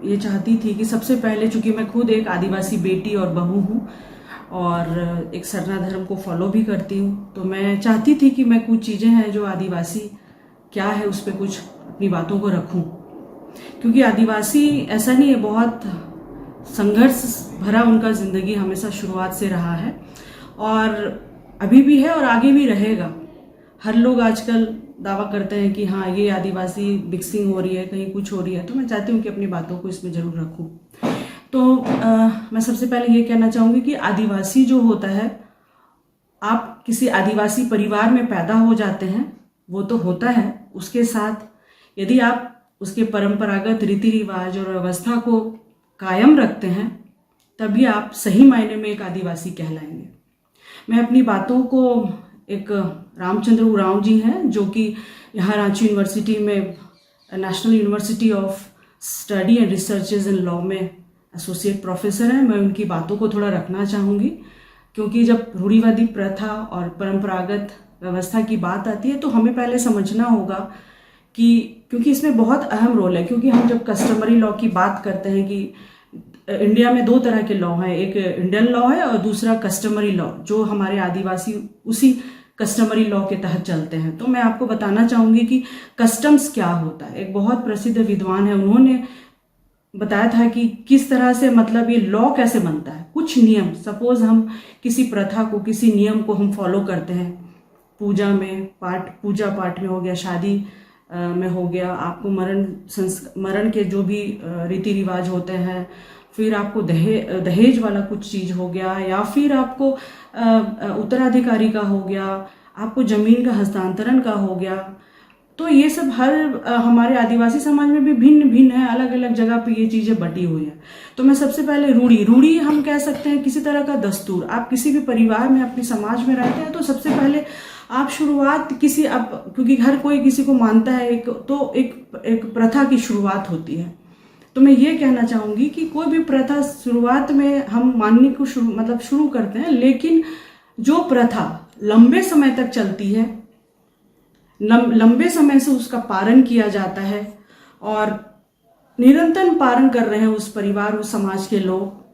ये चाहती थी कि सबसे पहले, चूंकि मैं खुद एक आदिवासी बेटी और बहू हूँ और एक सरना धर्म को फॉलो भी करती हूँ, तो मैं चाहती थी कि मैं कुछ चीज़ें हैं जो आदिवासी क्या है उस पर कुछ अपनी बातों को रखूँ। क्योंकि आदिवासी ऐसा नहीं है, बहुत संघर्ष भरा उनका ज़िंदगी हमेशा शुरुआत से रहा है और अभी भी है और आगे भी रहेगा। हर लोग आजकल दावा करते हैं कि हाँ ये आदिवासी मिक्सिंग हो रही है, कहीं कुछ हो रही है, तो मैं चाहती हूँ कि अपनी बातों को इसमें ज़रूर रखूँ। तो मैं सबसे पहले ये कहना चाहूँगी कि आदिवासी जो होता है, आप किसी आदिवासी परिवार में पैदा हो जाते हैं वो तो होता है, उसके साथ यदि आप उसके परंपरागत रीति रिवाज और व्यवस्था को कायम रखते हैं तभी आप सही मायने में एक आदिवासी कहलाएंगे। मैं अपनी बातों को एक रामचंद्र उरांव जी हैं जो कि यहाँ रांची यूनिवर्सिटी में national university of study and researches in law में एसोसिएट प्रोफेसर हैं, मैं उनकी बातों को थोड़ा रखना चाहूँगी। क्योंकि जब रूढ़िवादी प्रथा और परंपरागत व्यवस्था की बात आती है तो हमें पहले समझना होगा कि क्योंकि इसमें बहुत अहम रोल है। क्योंकि हम जब कस्टमरी लॉ की बात करते हैं कि इंडिया में 2 तरह के लॉ हैं, एक इंडियन लॉ है और दूसरा कस्टमरी लॉ, जो हमारे आदिवासी उसी कस्टमरी लॉ के तहत चलते हैं। तो मैं आपको बताना चाहूँगी कि कस्टम्स क्या होता है। एक बहुत प्रसिद्ध विद्वान है, उन्होंने बताया था कि किस तरह से मतलब ये लॉ कैसे बनता है। कुछ नियम, सपोज हम किसी प्रथा को, किसी नियम को हम फॉलो करते हैं, पूजा पाठ में हो गया, शादी में हो गया, आपको मरण के जो भी रीति रिवाज होते हैं, फिर आपको दहेज वाला कुछ चीज़ हो गया, या फिर आपको उत्तराधिकारी का हो गया, आपको जमीन का हस्तांतरण का हो गया। तो ये सब हर हमारे आदिवासी समाज में भी भिन्न भिन्न है, अलग अलग जगह पे ये चीज़ें बटी हुई है। तो मैं सबसे पहले रूढ़ी हम कह सकते हैं किसी तरह का दस्तूर। आप किसी भी परिवार में, अपने समाज में रहते हैं तो सबसे पहले आप शुरुआत क्योंकि हर कोई किसी को मानता है, एक प्रथा की शुरुआत होती है। तो मैं ये कहना चाहूँगी कि कोई भी प्रथा शुरुआत में हम मानने को शुरू करते हैं, लेकिन जो प्रथा लंबे समय तक चलती है, लंबे समय से उसका पालन किया जाता है और निरंतर पालन कर रहे हैं उस परिवार, उस समाज के लोग,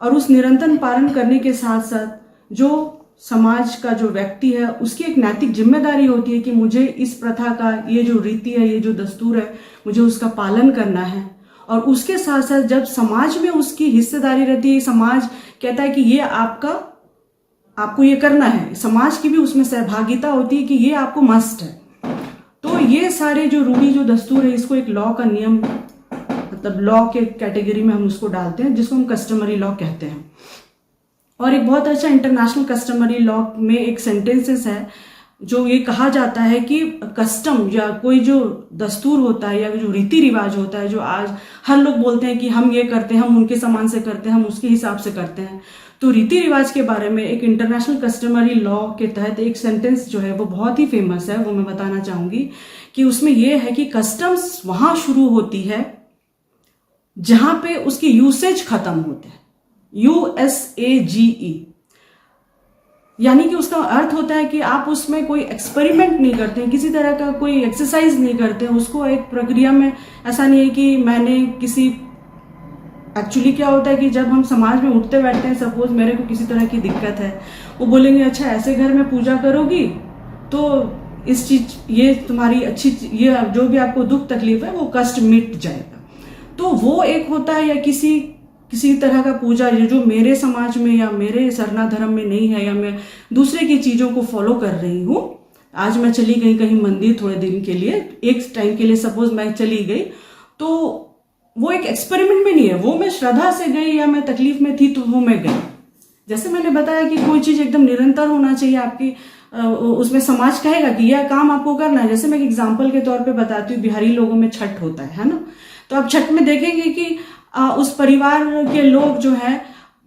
और उस निरंतर पालन करने के साथ साथ जो समाज का जो व्यक्ति है उसकी एक नैतिक जिम्मेदारी होती है कि मुझे इस प्रथा का, ये जो रीति है, ये जो दस्तूर है, मुझे उसका पालन करना है। और उसके साथ साथ जब समाज में उसकी हिस्सेदारी रहती है, समाज कहता है कि ये आपको ये करना है, समाज की भी उसमें सहभागिता होती है कि ये आपको मस्ट है। तो ये सारे जो रूढ़ी, जो दस्तूर है, इसको एक लॉ का नियम, मतलब लॉ के कैटेगरी में हम उसको डालते हैं, जिसको हम कस्टमरी लॉ कहते हैं। और एक बहुत अच्छा इंटरनेशनल कस्टमरी लॉ में एक सेंटेंसेस है जो ये कहा जाता है कि कस्टम या कोई जो दस्तूर होता है या जो रीति रिवाज होता है, जो आज हर लोग बोलते हैं कि हम ये करते हैं, हम उनके समान से करते हैं, हम उसके हिसाब से करते हैं। तो रीति रिवाज के बारे में एक इंटरनेशनल कस्टमरी लॉ के तहत एक सेंटेंस जो है वो बहुत ही फेमस है, वो मैं बताना चाहूंगी कि उसमें यह है कि कस्टम्स वहां शुरू होती है जहां पे उसकी यूसेज खत्म होते हैं, USAGE, यानी कि उसका अर्थ होता है कि आप उसमें कोई एक्सपेरिमेंट नहीं करते हैं, किसी तरह का कोई एक्सरसाइज नहीं करते हैं उसको एक प्रक्रिया में। ऐसा नहीं है कि मैंने एक्चुअली क्या होता है कि जब हम समाज में उठते बैठते हैं, सपोज मेरे को किसी तरह की दिक्कत है, वो बोलेंगे अच्छा ऐसे घर में पूजा करोगी तो इस चीज, ये तुम्हारी अच्छी, ये जो भी आपको दुख तकलीफ है वो कष्ट मिट जाएगा। तो वो एक होता है, या किसी तरह का पूजा जो मेरे समाज में या मेरे सरना धर्म में नहीं है, या मैं दूसरे की चीजों को फॉलो कर रही हूँ। आज मैं चली गई कहीं मंदिर थोड़े दिन के लिए, एक टाइम के लिए सपोज मैं चली गई, तो वो एक एक्सपेरिमेंट में नहीं है, वो मैं श्रद्धा से गई या मैं तकलीफ में थी तो वो मैं गई। जैसे मैंने बताया कि कोई चीज एकदम निरंतर होना चाहिए आपकी, उसमें समाज कहेगा कि यह काम आपको करना है। जैसे मैं एग्जाम्पल के तौर पे बताती हूँ, बिहारी लोगों में छठ होता है ना, तो आप छठ में देखेंगे कि उस परिवार के लोग जो है,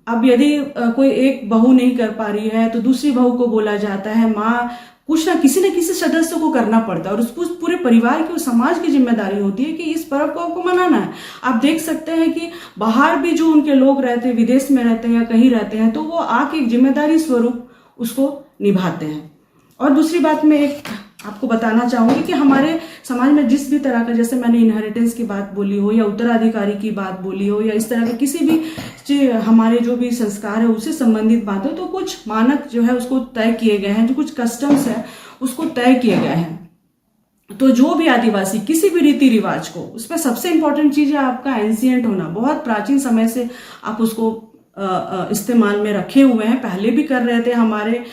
अब यदि कोई एक बहू नहीं कर पा रही है तो दूसरी बहू को बोला जाता है, माँ कुछ ना किसी सदस्य को करना पड़ता है, और उस पूरे परिवार की, उस समाज की जिम्मेदारी होती है कि इस पर्व को आपको मनाना है। आप देख सकते हैं कि बाहर भी जो उनके लोग रहते हैं, विदेश में रहते हैं या कहीं रहते हैं, तो वो आके एक जिम्मेदारी स्वरूप उसको निभाते हैं। और दूसरी बात मैं एक आपको बताना चाहूंगी कि हमारे समाज में जिस भी तरह का, जैसे मैंने इनहेरिटेंस की बात बोली हो या उत्तराधिकारी की बात बोली हो या इस तरह के किसी भी हमारे जो भी संस्कार है उससे संबंधित बात हो, तो कुछ मानक जो है उसको तय किए गए हैं, जो कुछ कस्टम्स है उसको तय किए गए हैं। तो जो भी आदिवासी किसी भी रीति रिवाज को, उसमें सबसे इंपॉर्टेंट चीज है आपका एंशियंट होना। बहुत प्राचीन समय से आप उसको इस्तेमाल में रखे हुए हैं, पहले भी कर रहे थे हमारे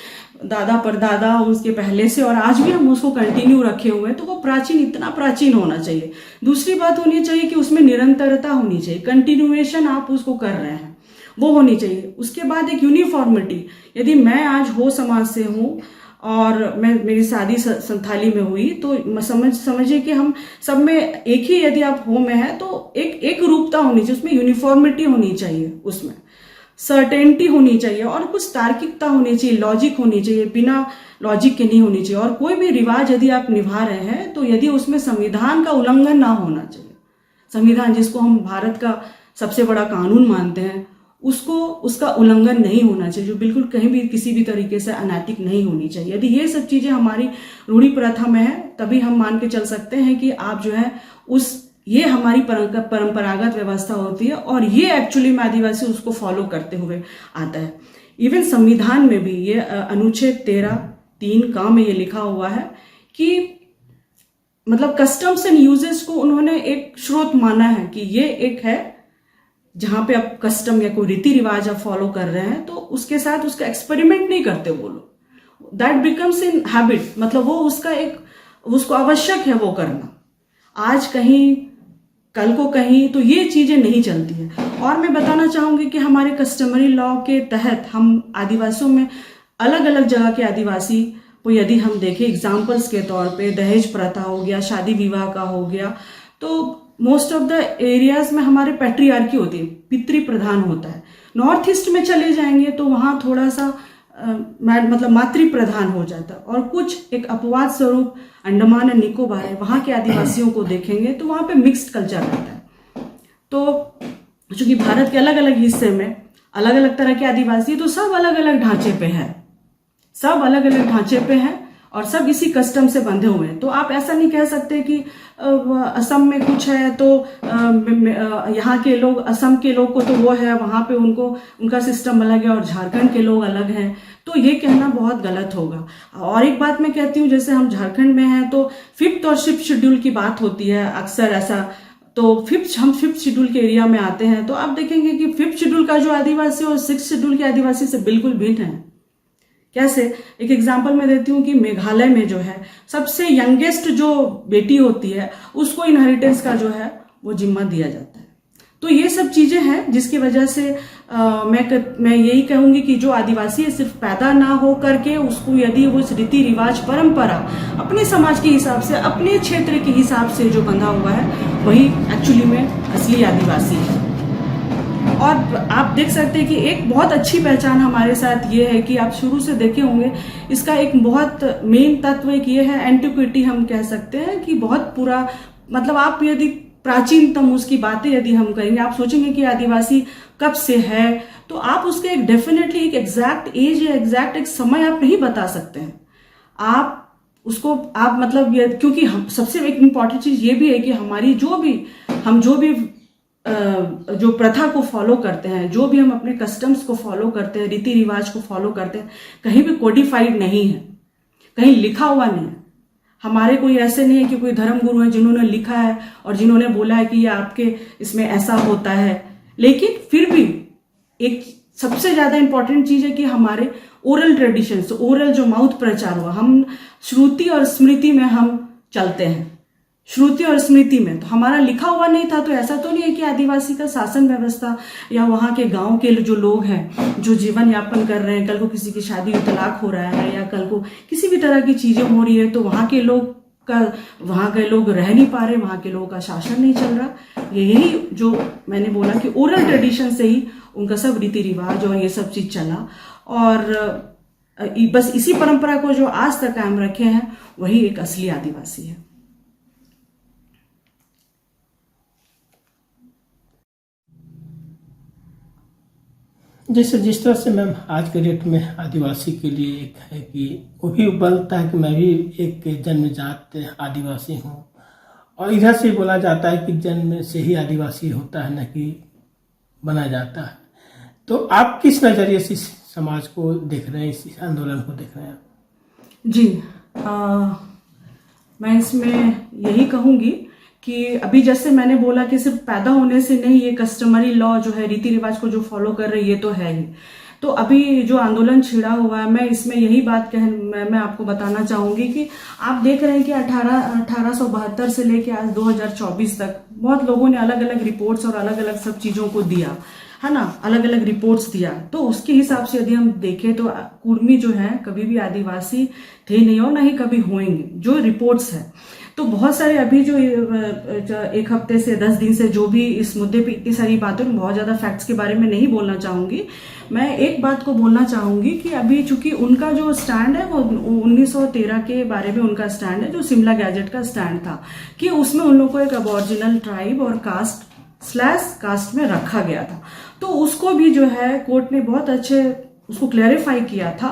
दादा परदादा, उसके पहले से, और आज भी हम उसको कंटिन्यू रखे हुए हैं। तो वो प्राचीन, इतना प्राचीन होना चाहिए। दूसरी बात होनी चाहिए कि उसमें निरंतरता होनी चाहिए, कंटिन्यूएशन आप उसको कर रहे हैं वो होनी चाहिए। उसके बाद एक यूनिफॉर्मिटी, यदि मैं आज हो समाज से हूँ और मेरी शादी संथाली में हुई, तो समझिए कि हम सब में एक ही, यदि आप हो में है तो एक रूपता होनी चाहिए, उसमें यूनिफॉर्मिटी होनी चाहिए, उसमें सर्टेनिटी होनी चाहिए और कुछ तार्किकता होनी चाहिए, लॉजिक होनी चाहिए, बिना लॉजिक के नहीं होनी चाहिए। और कोई भी रिवाज यदि आप निभा रहे हैं तो यदि उसमें संविधान का उल्लंघन ना होना चाहिए। संविधान जिसको हम भारत का सबसे बड़ा कानून मानते हैं, उसका उल्लंघन नहीं होना चाहिए, जो बिल्कुल कहीं भी किसी भी तरीके से अनैतिक नहीं होनी चाहिए। यदि ये सब चीजें हमारी रूढ़ी प्रथा में है, तभी हम मान के चल सकते हैं कि आप जो है ये हमारी परंपरागत व्यवस्था होती है और ये एक्चुअली में आदिवासी उसको फॉलो करते हुए आता है। इवन संविधान में भी ये अनुच्छेद 13(3) में ये लिखा हुआ है कि मतलब कस्टम्स एंड यूजेस को उन्होंने एक स्रोत माना है कि ये एक है जहां पे आप कस्टम या कोई रीति रिवाज आप फॉलो कर रहे हैं, तो उसके साथ उसका एक्सपेरिमेंट नहीं करते वो लोग। दैट बिकम्स इन हैबिट, मतलब वो उसको आवश्यक है वो करना। आज कहीं कल को कहीं, तो ये चीजें नहीं चलती है। और मैं बताना चाहूंगी कि हमारे कस्टमरी लॉ के तहत हम आदिवासियों में अलग अलग जगह के आदिवासी को यदि हम देखें एग्जाम्पल्स के तौर पे, दहेज प्रथा हो गया, शादी विवाह का हो गया, तो मोस्ट ऑफ द एरियाज में हमारे पैट्रियार्की होती है, पितृ प्रधान होता है। नॉर्थ ईस्ट में चले जाएंगे तो वहां थोड़ा सा मतलब मातृ प्रधान हो जाता है। और कुछ एक अपवाद स्वरूप अंडमान एंड निकोबार है, वहां के आदिवासियों को देखेंगे तो वहां पे मिक्स्ड कल्चर रहता है। तो चूंकि भारत के अलग अलग हिस्से में अलग अलग तरह के आदिवासी, तो सब अलग अलग ढांचे पे है, सब अलग अलग ढांचे पे हैं और सब इसी कस्टम से बंधे हुए हैं। तो आप ऐसा नहीं कह सकते कि असम में कुछ है तो यहाँ के लोग, असम के लोग को तो वो है, वहां पे उनका सिस्टम अलग है और झारखंड के लोग अलग हैं, तो ये कहना बहुत गलत होगा। और एक बात मैं कहती हूँ, जैसे हम झारखंड में हैं तो 5th और 6th शेड्यूल की बात होती है अक्सर ऐसा, तो हम 5th शेड्यूल के एरिया में आते हैं तो आप देखेंगे कि 5th शेड्यूल का जो आदिवासी और 6th शेड्यूल के आदिवासी से बिल्कुल भिन्न है। कैसे? एक एग्जाम्पल मैं देती हूँ कि मेघालय में जो है सबसे यंगेस्ट जो बेटी होती है उसको इनहेरिटेंस का जो है वो जिम्मा दिया जाता है। तो ये सब चीजें हैं जिसकी वजह से मैं यही कहूंगी कि जो आदिवासी है सिर्फ पैदा ना हो करके उसको, यदि वो रीति रिवाज परंपरा अपने समाज के हिसाब से, अपने क्षेत्र के हिसाब से जो बंधा हुआ है, वही एक्चुअली में असली आदिवासी है। और आप देख सकते हैं कि एक बहुत अच्छी पहचान हमारे साथ ये है कि आप शुरू से देखे होंगे, इसका एक बहुत मेन तत्व एक ये है, एंटिक्विटी हम कह सकते हैं कि बहुत पूरा, मतलब आप यदि प्राचीनतम उसकी बातें यदि हम करेंगे, आप सोचेंगे कि आदिवासी कब से है, तो आप उसके एक डेफिनेटली एक एग्जैक्ट एज या एग्जैक्ट एक समय आप नहीं बता सकते हैं। आप उसको आप मतलब क्योंकि हम सबसे एक इम्पॉर्टेंट चीज ये भी है कि हमारी हम जो भी जो प्रथा को फॉलो करते हैं, जो भी हम अपने कस्टम्स को फॉलो करते हैं, रीति रिवाज को फॉलो करते हैं, कहीं भी कोडिफाइड नहीं है, कहीं लिखा हुआ नहीं है। हमारे कोई ऐसे नहीं है कि कोई धर्म गुरु है जिन्होंने लिखा है और जिन्होंने बोला है कि ये आपके इसमें ऐसा होता है। लेकिन फिर भी एक सबसे ज्यादा इंपॉर्टेंट चीज है कि हमारे ओरल ट्रेडिशंस, ओरल जो माउथ प्रचार हुआ, हम श्रुति और स्मृति में हम चलते हैं, श्रुति और स्मृति में। तो हमारा लिखा हुआ नहीं था, तो ऐसा तो नहीं है कि आदिवासी का शासन व्यवस्था या वहां के गांव के जो लोग हैं जो जीवन यापन कर रहे हैं, कल को किसी की शादी या तलाक हो रहा है या कल को किसी भी तरह की चीजें हो रही है, तो वहां के लोग रह नहीं पा रहे, वहां के लोगों का शासन नहीं चल रहा। यही जो मैंने बोला कि ओरल ट्रेडिशन से ही उनका सब रीति रिवाज और ये सब चीज चला, और बस इसी परंपरा को जो आज तक कायम रखे हैं वही एक असली आदिवासी है। जैसे जिस तरह से मैम आज के डेट में आदिवासी के लिए एक है कि वो भी बनता है कि मैं भी एक जन्मजात आदिवासी हूँ, और इधर से बोला जाता है कि जन्म से ही आदिवासी होता है, न कि बना जाता है। तो आप किस नज़रिए से इस समाज को देख रहे हैं, इस आंदोलन को देख रहे हैं? जी, मैं इसमें यही कहूँगी कि अभी जैसे मैंने बोला कि सिर्फ पैदा होने से नहीं, ये कस्टमरी लॉ जो है, रीति रिवाज को जो फॉलो कर रही है, ये तो है ही। तो अभी जो आंदोलन छिड़ा हुआ है, मैं इसमें यही बात मैं आपको बताना चाहूंगी कि आप देख रहे हैं कि 1872 से लेके आज 2024 तक बहुत लोगों ने अलग अलग रिपोर्ट्स और अलग अलग सब चीजों को दिया है ना, अलग अलग रिपोर्ट्स दिया। तो उसके हिसाब से यदि हम देखें तो कुर्मी जो है कभी भी आदिवासी थे नहीं और ना ही कभी होंगे, जो रिपोर्ट्स है। तो बहुत सारे अभी जो एक हफ्ते से 10 दिन से जो भी इस मुद्दे पे इतनी सारी बातें, बहुत ज्यादा फैक्ट्स के बारे में नहीं बोलना चाहूंगी। मैं एक बात को बोलना चाहूंगी कि अभी चूंकि उनका जो स्टैंड है वो 1913 के बारे में उनका स्टैंड है, जो शिमला गैजेट का स्टैंड था, कि उसमें उन लोगों को एक अबॉरिजिनल ट्राइब और कास्ट में रखा गया था। तो उसको भी जो है कोर्ट ने बहुत अच्छे उसको क्लैरिफाई किया था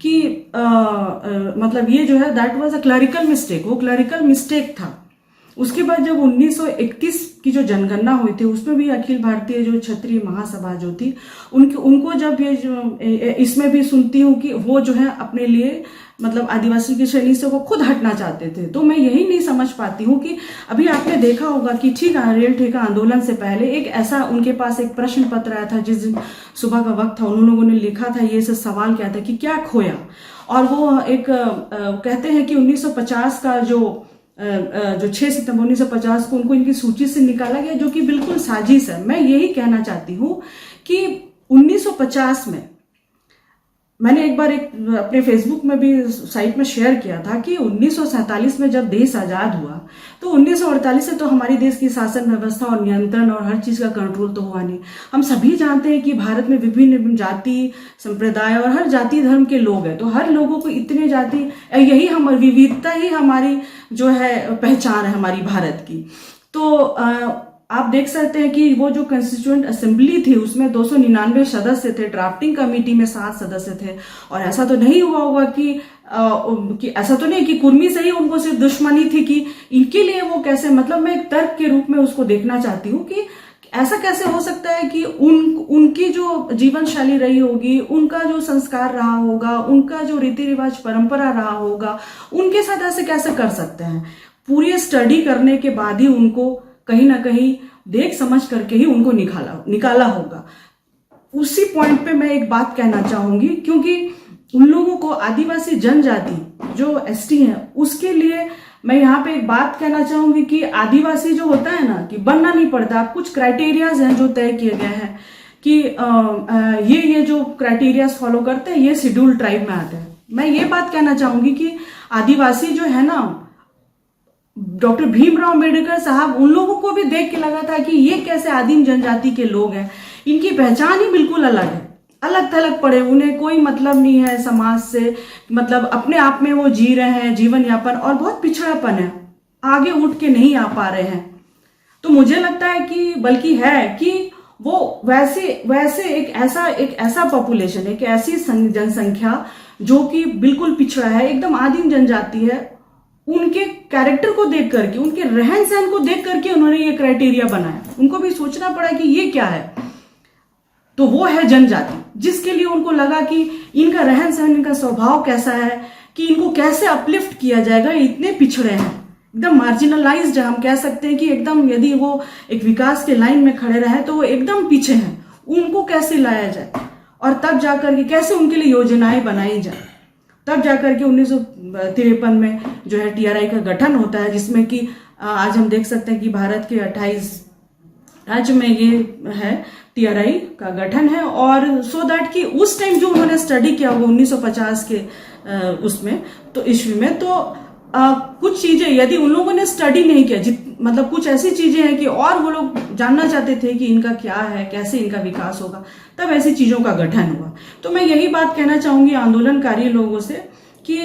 कि मतलब ये जो है that was a clerical mistake, वो क्लरिकल मिस्टेक था। उसके बाद जब 1931 की जो जनगणना हुई थी, उसमें भी अखिल भारतीय जो क्षत्रिय महासभा जो थी, उनको जब ये जो इसमें भी सुनती हूँ कि वो जो है अपने लिए मतलब आदिवासी की श्रेणी से वो खुद हटना चाहते थे। तो मैं यही नहीं समझ पाती हूँ कि अभी आपने देखा होगा कि ठीक है, रेल ठेका आंदोलन से पहले एक ऐसा उनके पास एक प्रश्न पत्र आया था, जिस दिन सुबह का वक्त था, उन लोगों ने लिखा था, ये सवाल क्या था कि क्या खोया। और वो एक कहते हैं कि 1950 का जो 6 सितंबर 1950 को उनको इनकी सूची से निकाला गया, जो कि बिल्कुल साजिश है। मैं यही कहना चाहती हूँ कि 1950 में मैंने एक बार अपने फेसबुक में भी साइट में शेयर किया था कि 1947 में जब देश आजाद हुआ, तो 1948 से तो हमारी देश की शासन व्यवस्था और नियंत्रण और हर चीज का कंट्रोल तो हुआ नहीं। हम सभी जानते हैं कि भारत में विभिन्न जाति संप्रदाय और हर जाति धर्म के लोग हैं। तो हर लोगों को इतने जाति, यही हमारी विविधता ही हमारी जो है पहचान है हमारी भारत की। तो आप देख सकते हैं कि वो जो कंस्टिट्यूएंट असेंबली थी उसमें 299 सदस्य थे, ड्राफ्टिंग कमेटी में 7 सदस्य थे। और ऐसा तो नहीं हुआ होगा कि ऐसा तो नहीं कि कुर्मी से ही उनको सिर्फ दुश्मनी थी कि इनके लिए वो कैसे, मतलब मैं एक तर्क के रूप में उसको देखना चाहती हूँ कि ऐसा कैसे हो सकता है कि उनकी जो जीवन शैली रही होगी, उनका जो संस्कार रहा होगा, उनका जो रीति रिवाज परंपरा रहा होगा, उनके साथ ऐसे कैसे कर सकते हैं। पूरी स्टडी करने के बाद ही उनको कहीं ना कहीं देख समझ करके ही उनको निकाला होगा। उसी पॉइंट पे मैं एक बात कहना चाहूंगी, क्योंकि उन लोगों को आदिवासी जनजाति जो एसटी है उसके लिए मैं यहाँ पे एक बात कहना चाहूंगी कि आदिवासी जो होता है ना, कि बनना नहीं पड़ता। कुछ क्राइटेरियाज हैं जो तय किए गए हैं कि ये जो क्राइटेरियाज फॉलो करते हैं ये शेड्यूल ट्राइब में आते हैं। मैं ये बात कहना चाहूंगी कि आदिवासी जो है ना, डॉक्टर भीमराव अंबेडकर साहब, उन लोगों को भी देख के लगा था कि ये कैसे आदिम जनजाति के लोग हैं, इनकी पहचान ही बिल्कुल अलग है, अलग थलग पड़े, उन्हें कोई मतलब नहीं है समाज से, मतलब अपने आप में वो जी रहे हैं जीवन यापन, और बहुत पिछड़ापन है, आगे उठ के नहीं आ पा रहे हैं। तो मुझे लगता है कि बल्कि है कि वो वैसे एक ऐसा पॉपुलेशन, एक ऐसी जनसंख्या जो कि बिल्कुल पिछड़ा है, एकदम आदिम जनजाति है, उनके कैरेक्टर को देख करके, उनके रहन सहन को देख करके उन्होंने ये क्राइटेरिया बनाया। उनको भी सोचना पड़ा कि ये क्या है, तो वो है जनजाति, जिसके लिए उनको लगा कि इनका रहन सहन, इनका स्वभाव कैसा है, कि इनको कैसे अपलिफ्ट किया जाएगा। इतने पिछड़े हैं, एकदम मार्जिनलाइज्ड है, हम कह सकते हैं कि एकदम यदि वो एक विकास के लाइन में खड़े रहे तो वो एकदम पीछे हैं, उनको कैसे लाया जाए और तब जाकर के कैसे उनके लिए योजनाएं बनाई जाए। तब जाकर के 1953 में जो है टीआरआई का गठन होता है, जिसमें कि आज हम देख सकते हैं कि भारत के 28 राज्य में ये है टीआरआई का गठन है। और सो दैट कि उस टाइम जो उन्होंने स्टडी किया वो 1950 के उसमें तो ईस्वी में, तो कुछ चीजें यदि उन लोगों ने स्टडी नहीं किया, मतलब कुछ ऐसी चीजें हैं कि और वो लोग जानना चाहते थे कि इनका क्या है, कैसे इनका विकास होगा, तब ऐसी चीजों का गठन हुआ। तो मैं यही बात कहना चाहूंगी आंदोलनकारी लोगों से कि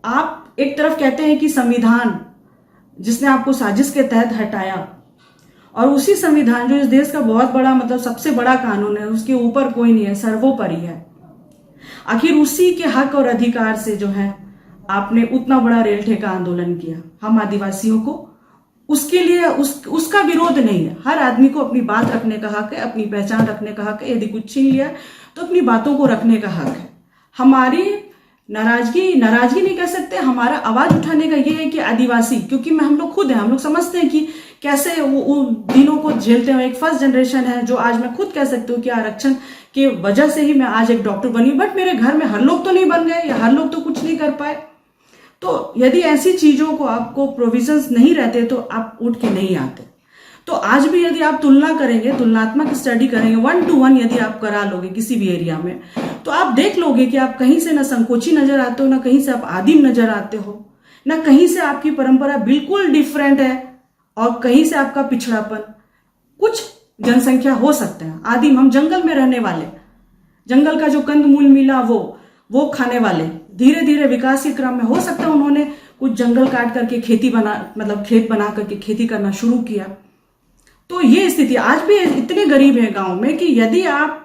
आप एक तरफ कहते हैं कि संविधान जिसने आपको साजिश के तहत हटाया, और उसी संविधान जो इस देश का बहुत बड़ा मतलब सबसे बड़ा कानून है, उसके ऊपर कोई नहीं है, सर्वोपरि है। आखिर उसी के हक और अधिकार से जो है आपने उतना बड़ा रेल ठेका आंदोलन किया। हम आदिवासियों को उसके लिए उसका विरोध नहीं है। हर आदमी को अपनी बात रखने का हक है, अपनी पहचान रखने का हक है। यदि कुछ छीन लिया तो अपनी बातों को रखने का हक है। हमारी नाराजगी नहीं कह सकते, हमारा आवाज उठाने का ये है कि आदिवासी, क्योंकि हम लोग खुद हैं, हम लोग समझते हैं कि कैसे वो दिनों को झेलते हैं। एक फर्स्ट जनरेशन है जो आज मैं खुद कह सकती हूँ कि आरक्षण के वजह से ही मैं आज एक डॉक्टर बनी, बट मेरे घर में हर लोग तो नहीं बन गए या हर लोग तो कुछ नहीं कर पाए। तो यदि ऐसी चीजों को आपको प्रोविजंस नहीं रहते तो आप उठ के नहीं आते। तो आज भी यदि आप तुलना करेंगे, तुलनात्मक स्टडी करेंगे, 1 to 1 यदि आप करा लोगे किसी भी एरिया में, तो आप देख लोगे कि आप कहीं से ना संकोची नजर आते हो, ना कहीं से आप आदिम नजर आते हो, ना कहीं से आपकी परंपरा बिल्कुल डिफरेंट है, और कहीं से आपका पिछड़ापन। कुछ जनसंख्या हो सकते हैं आदिम, हम जंगल में रहने वाले, जंगल का जो कंदमूल मिला वो खाने वाले। धीरे धीरे विकास के क्रम में हो सकता है उन्होंने कुछ जंगल काट करके खेत बना करके खेती करना शुरू किया। तो ये स्थिति आज भी इतने गरीब है गांव में कि यदि आप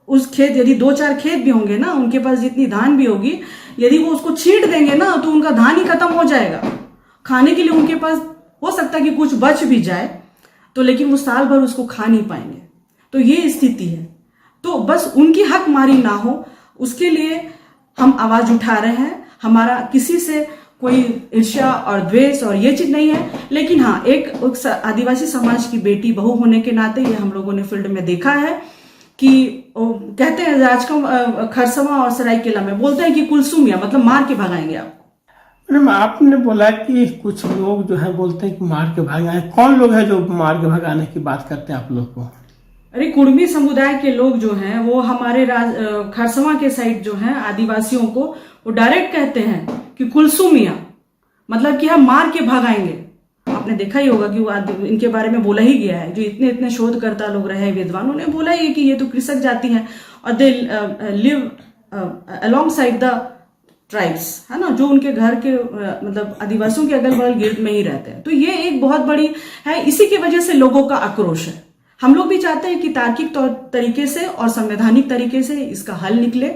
उस खेत, यदि 2-4 खेत भी होंगे ना, उनके पास जितनी धान भी होगी, यदि वो उसको छींट देंगे ना तो उनका धान ही खत्म हो जाएगा। खाने के लिए उनके पास हो सकता है कि कुछ बच भी जाए, तो लेकिन वो साल भर उसको खा नहीं पाएंगे। तो ये स्थिति है। तो बस उनकी हक मारी ना हो, उसके लिए हम आवाज उठा रहे हैं। हमारा किसी से कोई ईर्ष्या और द्वेष और ये चीज नहीं है, लेकिन हाँ, एक आदिवासी समाज की बेटी बहू होने के नाते ये हम लोगों ने फील्ड में देखा है कि कहते हैं राजकम खरसवा और सरायकेला में बोलते हैं कि कुलसुमिया मतलब मार के भगाएंगे आपको। मैडम, आपने बोला कि कुछ लोग जो है बोलते हैं कि मार के भगाएंगे। कौन लोग हैं जो मार के भगाने की बात करते हैं आप लोग को? अरे, कुर्मी समुदाय के लोग जो हैं वो हमारे खरसवा के साइड जो हैं आदिवासियों को वो डायरेक्ट कहते हैं कि कुलसुमिया मतलब कि हम मार के भगाएंगे। आपने देखा ही होगा कि वो इनके बारे में बोला ही गया है। जो इतने शोधकर्ता लोग रहे, विद्वानों ने बोला ही है कि ये तो कृषक जाति हैं और they live along side the tribes, है ना, जो उनके घर के मतलब आदिवासियों के अगल बगल गिर्द में ही रहते हैं। तो ये एक बहुत बड़ी है, इसी की वजह से लोगों का आक्रोश है। हम लोग भी चाहते हैं कि तार्किक तरीके से और संवैधानिक तरीके से इसका हल निकले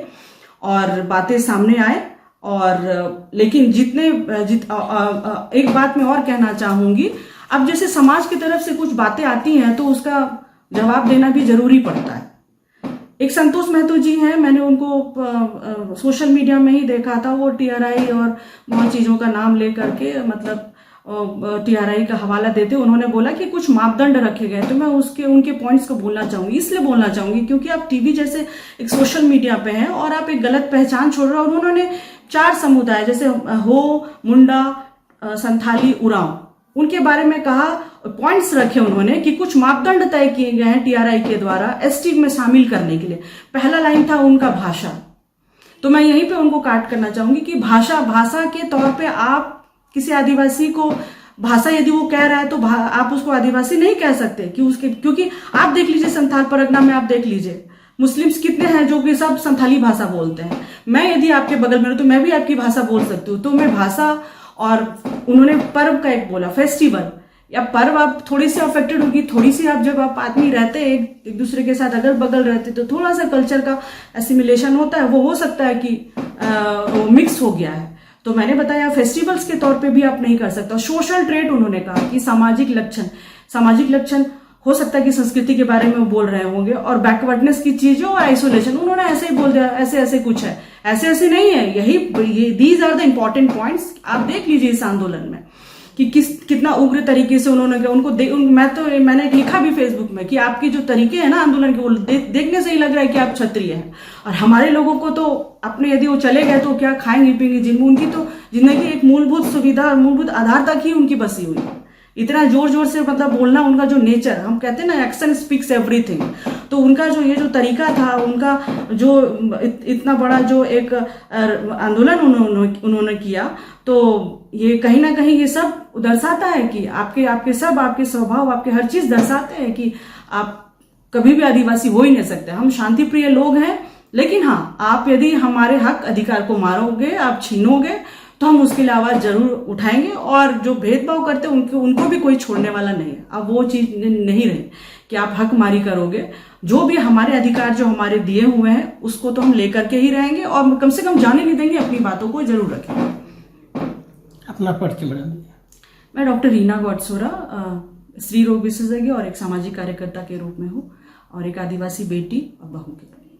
और बातें सामने आए। और लेकिन एक बात मैं और कहना चाहूंगी, अब जैसे समाज की तरफ से कुछ बातें आती हैं तो उसका जवाब देना भी जरूरी पड़ता है। एक संतोष महतो जी हैं, मैंने उनको सोशल मीडिया में ही देखा था। वो टीआरआई और बहुत चीजों का नाम लेकर के मतलब टीआरआई का हवाला देते, उन्होंने बोला कि कुछ मापदंड रखे गए। तो मैं उनके पॉइंट्स को बोलना चाहूंगी, इसलिए बोलना चाहूंगी क्योंकि आप टीवी जैसे एक सोशल मीडिया पे हैं और आप एक गलत पहचान छोड़ रहे हो। और उन्होंने 4 समुदाय जैसे हो, मुंडा, संथाली, उरांव, उनके बारे में कहा, पॉइंट्स रखे उन्होंने कि कुछ मापदंड तय किए गए हैं टीआरआई के द्वारा एसटी में शामिल करने के लिए। पहला लाइन था उनका भाषा। तो मैं यहीं पे उनको काट करना चाहूंगी कि भाषा के तौर पे आप किसी आदिवासी को भाषा यदि वो कह रहा है तो आप उसको आदिवासी नहीं कह सकते क्योंकि आप देख लीजिए संथाल परगना में, आप देख लीजिए मुस्लिम्स कितने हैं जो कि सब संथाली भाषा बोलते हैं। मैं यदि आपके बगल में हूं तो मैं भी आपकी भाषा बोल सकती हूँ। तो मैं भाषा, और उन्होंने पर्व का एक बोला, फेस्टिवल या पर्व, आप थोड़ी सी अफेक्टेड होगी, थोड़ी सी आप जब आप आदमी रहते हैं एक दूसरे के साथ अगल बगल रहते तो थोड़ा सा कल्चर का एसिमिलेशन होता है, वो हो सकता है कि वो मिक्स हो गया है। तो मैंने बताया फेस्टिवल्स के तौर पे भी आप नहीं कर सकता। सोशल ट्रेट उन्होंने कहा कि सामाजिक लक्षण हो सकता है कि संस्कृति के बारे में वो बोल रहे होंगे, और बैकवर्डनेस की चीजों और आइसोलेशन उन्होंने ऐसे ही बोल दिया, ऐसे कुछ है, ऐसे नहीं है। ये these are the important points. आप देख लीजिए इस आंदोलन में कि कितना उग्र तरीके से उन्होंने मैंने लिखा भी फेसबुक में कि आपके जो तरीके हैं ना आंदोलन के, वो देखने से ही लग रहा है कि आप क्षत्रिय हैं। और हमारे लोगों को तो अपने यदि वो चले गए तो क्या खाएंगे पिएंगे, जिनमें उनकी तो जिंदगी एक मूलभूत सुविधा और मूलभूत आधार तक ही उनकी बसी हुई है। इतना जोर जोर से मतलब बोलना, उनका जो नेचर, हम कहते हैं ना एक्शन स्पीक्स एवरीथिंग, तो उनका जो ये जो तरीका था, उनका जो इतना बड़ा जो एक आंदोलन उन्होंने किया, तो ये कहीं ना कहीं ये सब दर्शाता है कि आपके स्वभाव, आपके हर चीज दर्शाते हैं कि आप कभी भी आदिवासी हो ही नहीं सकते। हम शांति प्रिय लोग हैं, लेकिन हाँ, आप यदि हमारे हक अधिकार को मारोगे, आप छीनोगे, तो हम उसके लिए आवाज जरूर उठाएंगे। और जो भेदभाव करते हैं उनको भी कोई छोड़ने वाला नहीं है। अब वो चीज नहीं रही कि आप हक मारी करोगे। जो भी हमारे अधिकार जो हमारे दिए हुए हैं उसको तो हम लेकर के ही रहेंगे, और कम से कम जाने नहीं देंगे, अपनी बातों को जरूर रखेंगे। अपना परिचय मैडम। मैं डॉक्टर रीना गौडसोरा स्त्री रोग विशेषज्ञ और एक सामाजिक कार्यकर्ता के रूप में हूँ, और एक आदिवासी बेटी और बहू के रूप में।